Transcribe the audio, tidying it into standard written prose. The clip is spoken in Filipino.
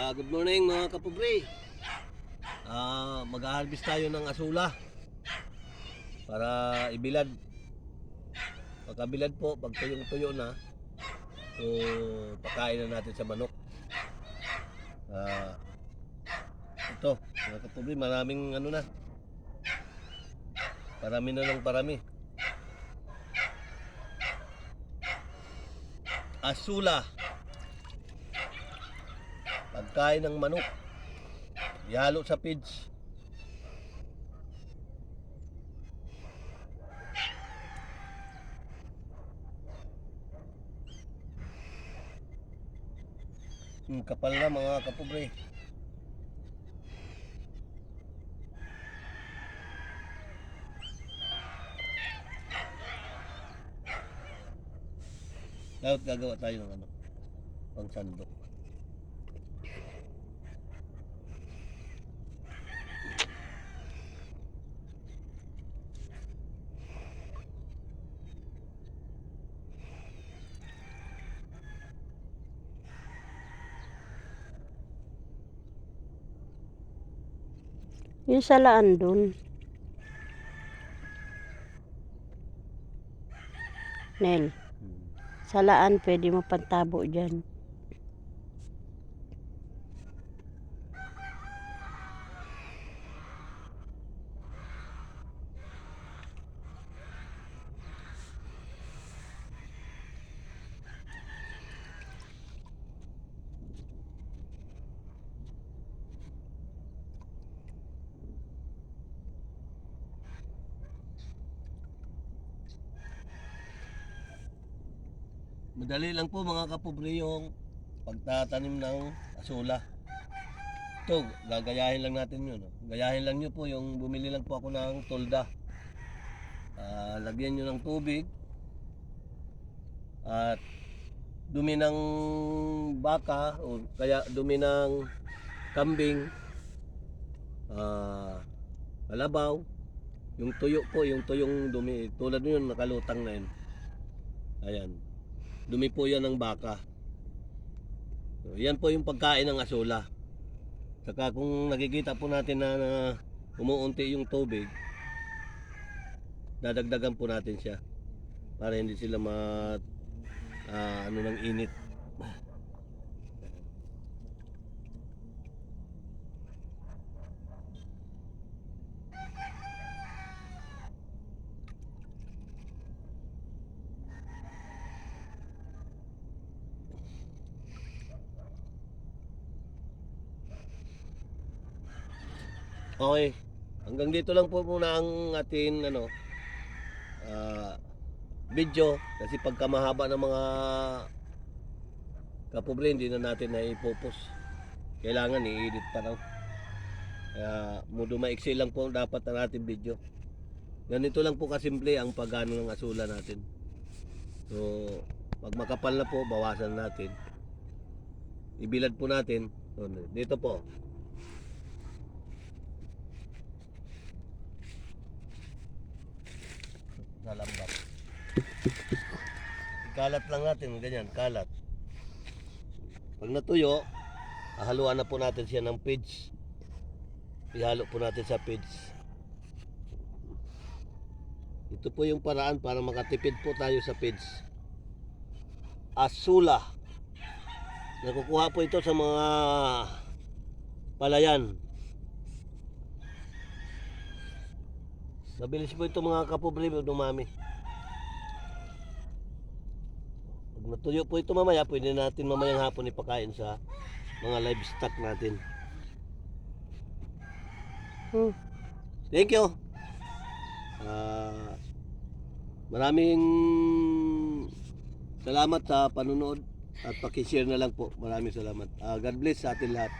Good morning mga kapobre. Mag-harvest tayo ng asula para ibilad. Pagkabilad po, pag tuyong-tuyo na, so pakain na natin sa manok. Ito mga kapobre, maraming ano na. Parami na ng parami. Asula. Pagkain ng manok. Ihalo sa feeds. Kapal na mga kapobre. Dapat gagawa tayo ng ano, pang sandok. Yung salaan dun. Nel, salaan pwede mo pantabo dyan. Madali lang po mga kapobre yung pagtatanim ng asula. Ito, gagayahin lang natin yun. Gayahin lang nyo po yung bumili lang po ako ng tolda. Lagyan nyo ng tubig at dumi ng baka o kaya dumi ng kambing, kalabaw, yung tuyo po, yung tuyong dumi, tulad yun nakalutang na yun. Ayan, dumi po yan ng baka. So, yan po yung pagkain ng asula. Saka kung nakikita po natin na umuunti yung tubig, dadagdagan po natin siya para hindi sila ano ng init. Okay, hanggang dito lang po muna ang ating video, kasi pagka mahaba ng mga kapobre hindi na natin na ipopost, kailangan i-edit pa raw, kaya mudo maiksi lang po dapat ang ating video. Ganito lang po kasimple ang pagano ng asula natin. So pag makapal na po, bawasan natin, ibilad po natin. So, dito po sa lambat, ikalat lang natin ganyan, kalat. Pag natuyo, haluan na po natin siya ng feeds. Ihalo po natin sa feeds. Ito po yung paraan para makatipid po tayo sa feeds. Asula. Nakukuha po ito sa mga palayan. Mabilis po ito mga kapobre dumami. Pag natuyo po ito mamaya, pwede natin mamayang hapon ipakain sa mga livestock natin. Thank you. Maraming salamat sa panunood at paki-share na lang po. Maraming salamat. God bless sa atin lahat.